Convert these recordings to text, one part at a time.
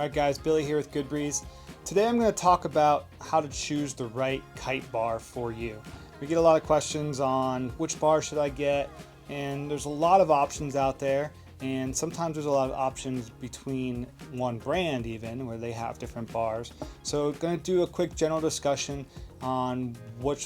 Alright guys, Billy here with Good Breeze. Today I'm going to talk about how to choose the right kite bar for you. We get a lot of questions on which bar should I get, and there's a lot of options out there, and sometimes there's a lot of options between one brand even, where they have different bars. So I'm going to do a quick general discussion on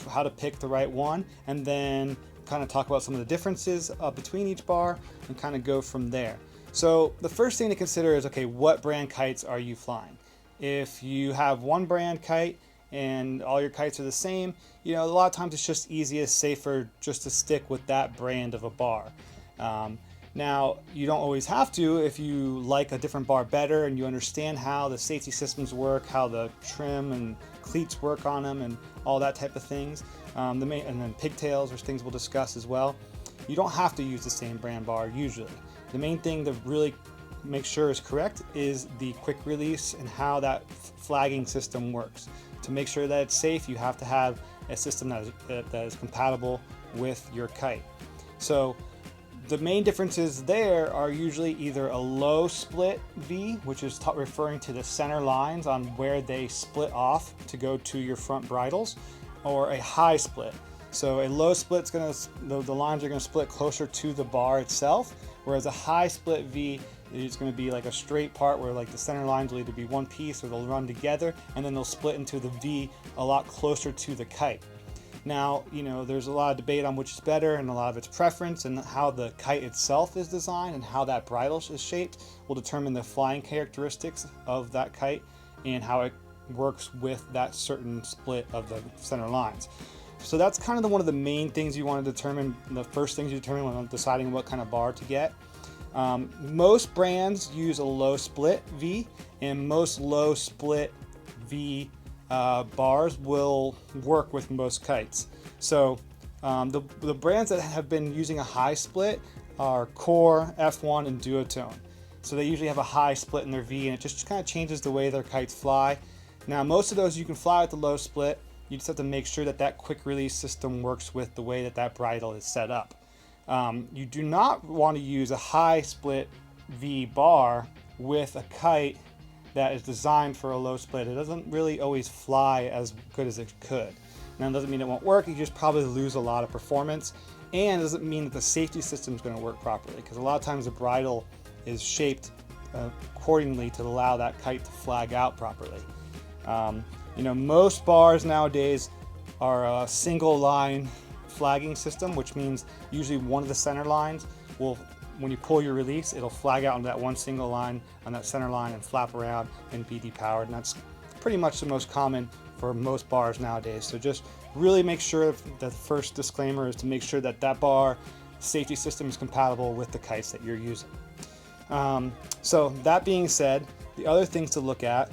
how to pick the right one, and then kind of talk about some of the differences between each bar and kind of go from there. So the first thing to consider is, okay, what brand kites are you flying? If you have one brand kite and all your kites are the same, a lot of times it's just easiest, safer just to stick with that brand of a bar. Now, you don't always have to if you like a different bar better and you understand how the safety systems work, how the trim and cleats work on them and all that type of things. And then pigtails are things we'll discuss as well. You don't have to use the same brand bar usually. The main thing to really make sure is correct is the quick release and how that flagging system works. To make sure that it's safe, you have to have a system that is compatible with your kite. So the main differences there are usually either a low split V, which is referring to the center lines on where they split off to go to your front bridles, or a high split. So a low split's the lines are going to split closer to the bar itself, whereas a high split V is going to be like a straight part where like the center lines will either be one piece or they'll run together, and then they'll split into the V a lot closer to the kite. Now, there's a lot of debate on which is better and a lot of its preference, and how the kite itself is designed and how that bridle is shaped will determine the flying characteristics of that kite and how it works with that certain split of the center lines. So that's kind of one of the main things you want to determine, the first things you determine when deciding what kind of bar to get. Most brands use a low split V, and most low split V bars will work with most kites. So the brands that have been using a high split are Core, F1, and Duotone. So they usually have a high split in their V, and it just kind of changes the way their kites fly. Now most of those you can fly with the low split. You just have to make sure that that quick release system works with the way that that bridle is set up. You do not want to use a high split V bar with a kite that is designed for a low split. It doesn't really always fly as good as it could. Now, it doesn't mean it won't work. You just probably lose a lot of performance, and it doesn't mean that the safety system is going to work properly, because a lot of times the bridle is shaped accordingly to allow that kite to flag out properly. Most bars nowadays are a single line flagging system, which means usually one of the center lines will, when you pull your release, it'll flag out on that one single line on that center line and flap around and be depowered. And that's pretty much the most common for most bars nowadays. So just really make sure that the first disclaimer is to make sure that that bar safety system is compatible with the kites that you're using. So that being said, the other things to look at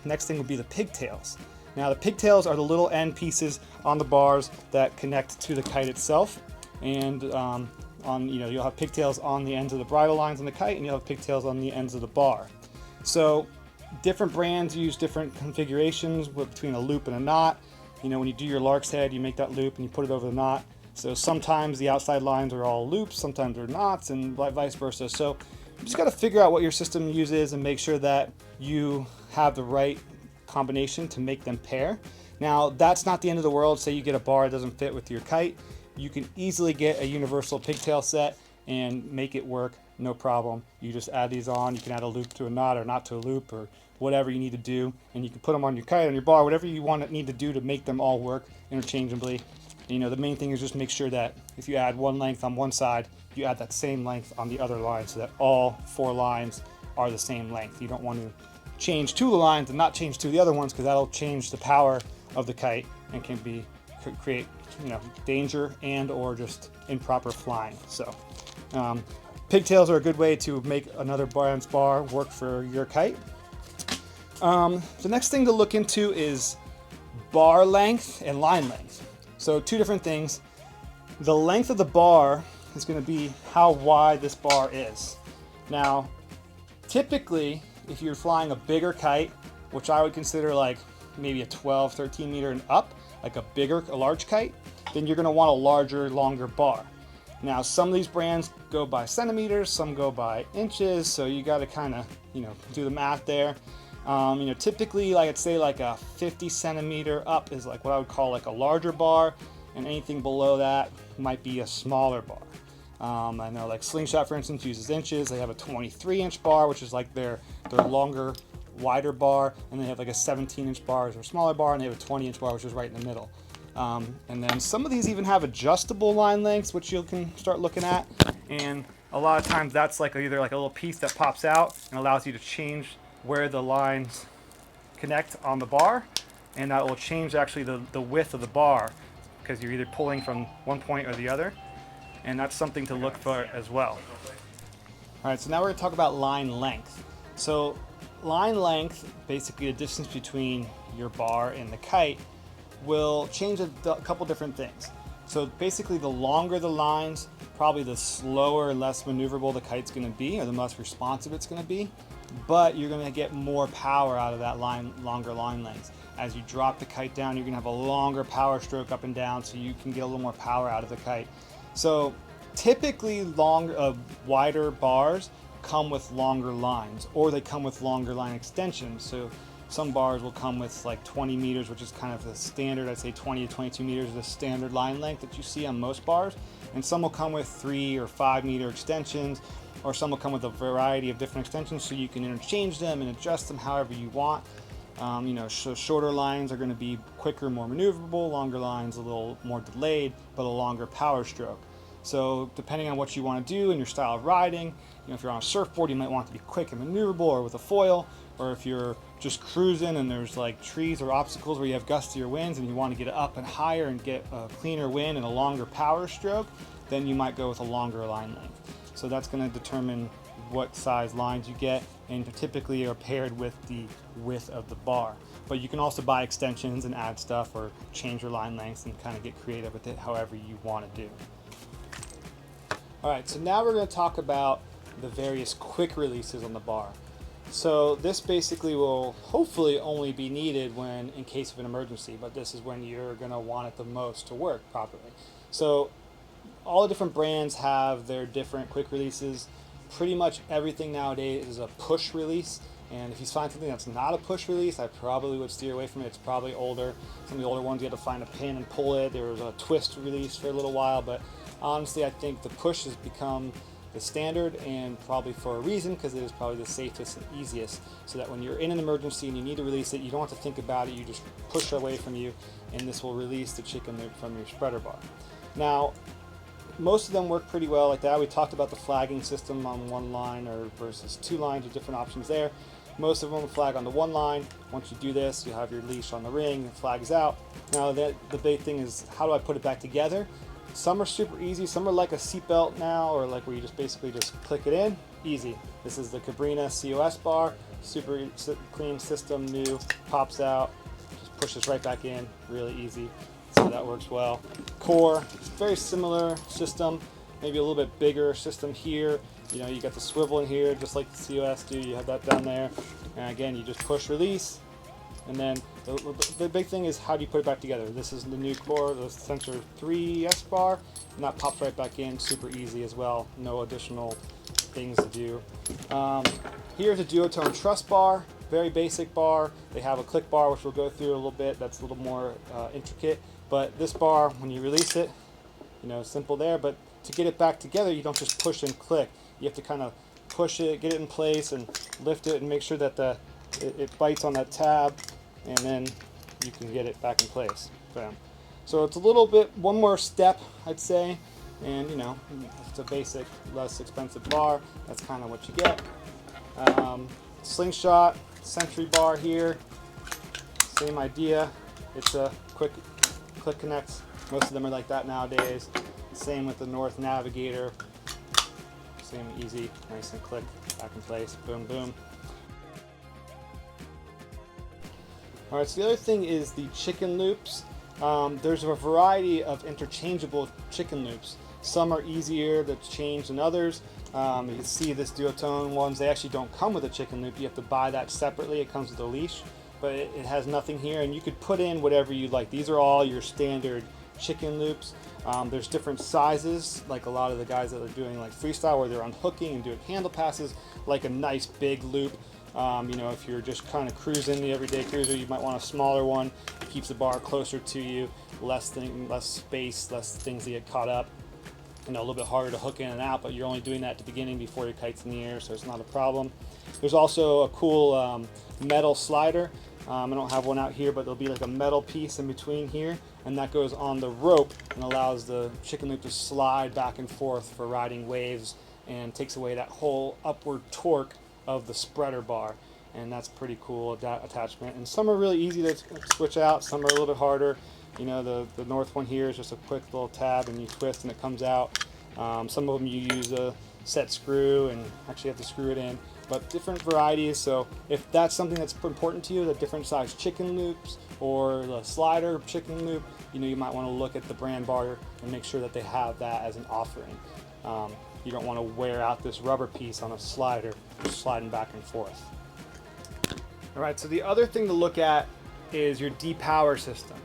next thing would be the pigtails. Now the pigtails are the little end pieces on the bars that connect to the kite itself, and you'll have pigtails on the ends of the bridle lines on the kite, and you'll have pigtails on the ends of the bar. So different brands use different configurations between a loop and a knot. When you do your lark's head, you make that loop and you put it over the knot. So sometimes the outside lines are all loops, sometimes they're knots, and vice versa. So you just got to figure out what your system uses and make sure that you have the right combination to make them pair. Now, that's not the end of the world. Say you get a bar that doesn't fit with your kite. You can easily get a universal pigtail set and make it work, no problem. You just add these on. You can add a loop to a knot or not to a loop or whatever you need to do, and you can put them on your kite, on your bar, whatever you need to do to make them all work interchangeably. The main thing is just make sure that if you add one length on one side, you add that same length on the other line so that all four lines are the same length. You don't want to change two of the lines and not change two of the other ones, because that'll change the power of the kite and can create danger and or just improper flying. So pigtails are a good way to make another brand's bar work for your kite. The next thing to look into is bar length and line length. So two different things. The length of the bar is going to be how wide this bar is. Now, typically, if you're flying a bigger kite, which I would consider like maybe a 12, 13 meter and up, like a large kite, then you're going to want a larger, longer bar. Now, some of these brands go by centimeters, some go by inches, so you got to kind of, do the math there. Typically, like I'd say like a 50 centimeter up is like what I would call like a larger bar, and anything below that might be a smaller bar. I know like Slingshot, for instance, uses inches. They have a 23-inch bar, which is like their longer, wider bar, and they have like a 17-inch bar, which is a smaller bar, and they have a 20-inch bar, which is right in the middle. And then some of these even have adjustable line lengths, which you can start looking at. And a lot of times that's like either like a little piece that pops out and allows you to change where the lines connect on the bar, and that will change actually the width of the bar, because you're either pulling from one point or the other, and that's something to look for as well. All right, so now we're going to talk about line length. So line length, basically the distance between your bar and the kite, will change a couple different things. So basically the longer the lines, probably the slower and less maneuverable the kite's going to be, or the less responsive it's going to be, but you're going to get more power out of that longer line length. As you drop the kite down, you're going to have a longer power stroke up and down, so you can get a little more power out of the kite. So typically wider bars come with longer lines, or they come with longer line extensions. So some bars will come with like 20 meters, which is kind of the standard. I'd say 20 to 22 meters is the standard line length that you see on most bars. And some will come with 3 or 5 meter extensions, or some will come with a variety of different extensions, so you can interchange them and adjust them however you want. So shorter lines are going to be quicker, more maneuverable. Longer lines a little more delayed, but a longer power stroke. So depending on what you want to do and your style of riding, if you're on a surfboard, you might want it to be quick and maneuverable, or with a foil, or if you're just cruising and there's like trees or obstacles where you have gustier winds and you want to get up and higher and get a cleaner wind and a longer power stroke, then you might go with a longer line length. So that's going to determine what size lines you get, and typically are paired with the width of the bar. But you can also buy extensions and add stuff, or change your line lengths and kind of get creative with it however you want to do. Alright, so now we're going to talk about the various quick releases on the bar. So this basically will hopefully only be needed in case of an emergency, but this is when you're going to want it the most to work properly. So all the different brands have their different quick releases. Pretty much everything nowadays is a push release, and if you find something that's not a push release, I probably would steer away from it. It's probably older. Some of the older ones you had to find a pin and pull it. There was a twist release for a little while, but honestly I think the push has become the standard, and probably for a reason, because it is probably the safest and easiest, so that when you're in an emergency and you need to release it, you don't have to think about it, you just push it away from you, and this will release the chicken from your spreader bar. Now, most of them work pretty well like that. We talked about the flagging system on one line versus 2 lines, with different options there. Most of them will flag on the 1 line. Once you do this, you have your leash on the ring, it flags out. Now the big thing is, how do I put it back together? Some are super easy, some are like a seatbelt now, or like where you just basically just click it in, easy. This is the Cabrina COS bar, super clean system, new, pops out, just pushes right back in, really easy. So that works well. Core, very similar system, maybe a little bit bigger system here. You got the swivel in here, just like the COS do, you have that down there. And again, you just push release, and then the big thing is, how do you put it back together? This is the new core, the Sensor 3S bar, and that pops right back in, super easy as well, no additional things to do. Here's a duotone truss bar, very basic bar. They have a click bar, which we'll go through a little bit, that's a little more intricate, but this bar, when you release it, simple there, but to get it back together, you don't just push and click. You have to kind of push it, get it in place, and lift it, and make sure that it bites on that tab, and then you can get it back in place. Bam. So it's a little bit, one more step, I'd say, and it's a basic, less expensive bar. That's kind of what you get. Slingshot, Sentry bar here, same idea. It's a quick click connects. Most of them are like that nowadays. Same with the North Navigator. Same, easy, nice and click, back in place, boom, boom. Alright, so the other thing is the chicken loops. There's a variety of interchangeable chicken loops. Some are easier to change than others. You can see this duotone ones, they actually don't come with a chicken loop. You have to buy that separately. It comes with a leash, but it has nothing here, and you could put in whatever you like. These are all your standard chicken loops. There's different sizes, like a lot of the guys that are doing like freestyle where they're unhooking and doing handle passes, like a nice big loop. You know, if you're just kind of cruising, the everyday cruiser, you might want a smaller one. It keeps the bar closer to you, less space, less things that get caught up. You know, a little bit harder to hook in and out, but you're only doing that at the beginning before your kite's in the air, so it's not a problem. There's also a cool metal slider. I don't have one out here, but there'll be like a metal piece in between here, and that goes on the rope and allows the chicken loop to slide back and forth for riding waves and takes away that whole upward torque of the spreader bar. And that's pretty cool, that attachment. And some are really easy to switch out, some are a little bit harder. You know, the north one here is just a quick little tab and you twist and it comes out. Some of them you use a set screw and actually have to screw it in, but different varieties. So if that's something that's important to you, the different size chicken loops or the slider chicken loop, you know, you might want to look at the brand bar and make sure that they have that as an offering. You don't want to wear out this rubber piece on a slider, just sliding back and forth. All right, so the other thing to look at is your depower system.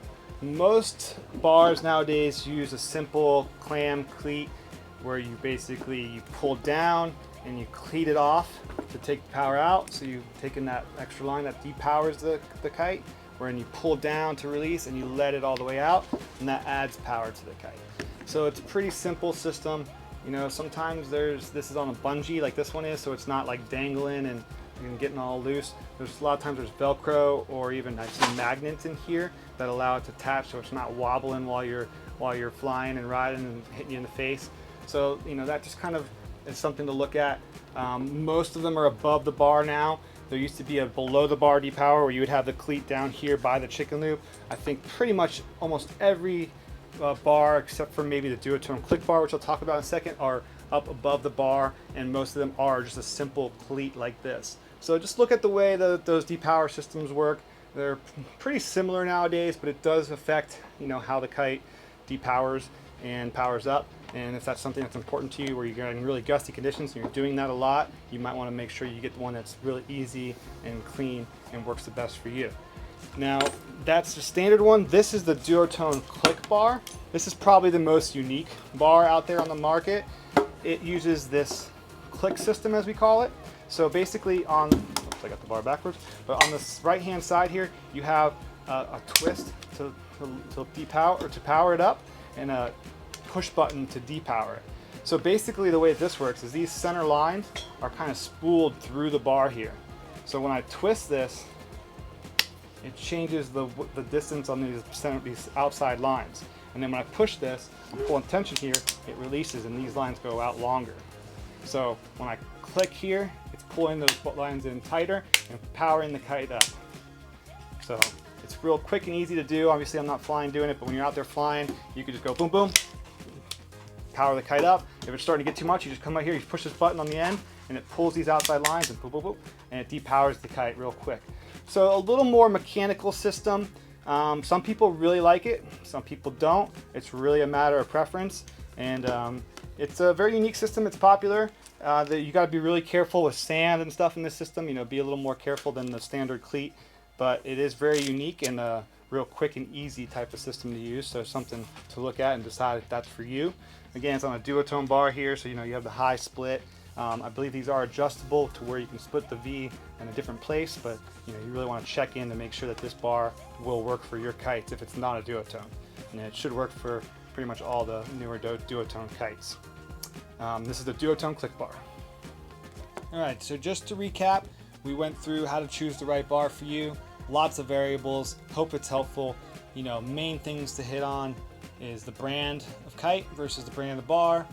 Most bars nowadays use a simple clam cleat where you basically pull down and you cleat it off to take the power out. So you've taken that extra line that depowers the kite, wherein you pull down to release and you let it all the way out, and that adds power to the kite. So it's a pretty simple system. You know, sometimes this is on a bungee like this one is, so it's not like dangling and getting all loose. There's a lot of times there's Velcro or even I've seen magnets in here that allow it to attach so it's not wobbling while you're flying and riding and hitting you in the face. So, you know, that just kind of is something to look at. Most of them are above the bar now. There used to be a below the bar depower where you would have the cleat down here by the chicken loop. I think pretty much almost every bar except for maybe the duotone click bar, which I'll talk about in a second, are up above the bar, and most of them are just a simple cleat like this. So just look at the way those depower systems work. They're pretty similar nowadays, but it does affect, you know, how the kite depowers and powers up. And if that's something that's important to you, where you're in really gusty conditions and you're doing that a lot, you might want to make sure you get the one that's really easy and clean and works the best for you. Now, that's the standard one. This is the duotone click bar. This is probably the most unique bar out there on the market. It uses this click system, as we call it. So basically on, oops, I got the bar backwards, but on the right hand side here, you have a twist to depower or to power it up, and a push button to depower it. So basically the way this works is these center lines are kind of spooled through the bar here. So when I twist this, it changes the distance on these outside lines. And then when I push this and pull on tension here, it releases and these lines go out longer. So when I click here, it's pulling those lines in tighter and powering the kite up. So it's real quick and easy to do. Obviously I'm not flying doing it, but when you're out there flying, you can just go boom, boom, power the kite up. If it's starting to get too much, you just come out here, you push this button on the end, and it pulls these outside lines and boop, boop, boop, and it depowers the kite real quick. So a little more mechanical system. Some people really like it, some people don't. It's really a matter of preference, and it's a very unique system. It's popular. You got to be really careful with sand and stuff in this system. You know, be a little more careful than the standard cleat, but it is very unique and a real quick and easy type of system to use. So something to look at and decide if that's for you. Again, it's on a duotone bar here, so you know you have the high split. I believe these are adjustable to where you can split the V in a different place, but you know you really want to check in to make sure that this bar will work for your kites if it's not a duotone. And it should work for pretty much all the newer duotone kites. This is the duotone click bar. All right, so just to recap, we went through how to choose the right bar for you. Lots of variables. Hope it's helpful. You know, main things to hit on is the brand of kite versus the brand of the bar.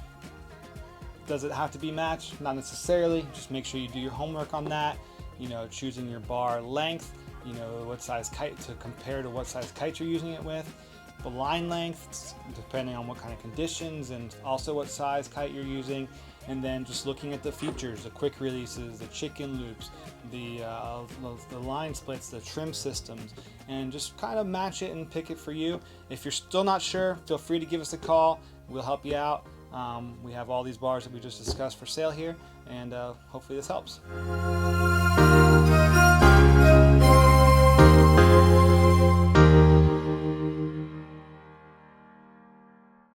Does it have to be matched? Not necessarily. Just make sure you do your homework on that. You know, choosing your bar length, you know, what size kite to compare to what size kite you're using it with. The line length, depending on what kind of conditions and also what size kite you're using. And then just looking at the features, the quick releases, the chicken loops, the line splits, the trim systems, and just kind of match it and pick it for you. If you're still not sure, feel free to give us a call. We'll help you out. We have all these bars that we just discussed for sale here, and hopefully this helps.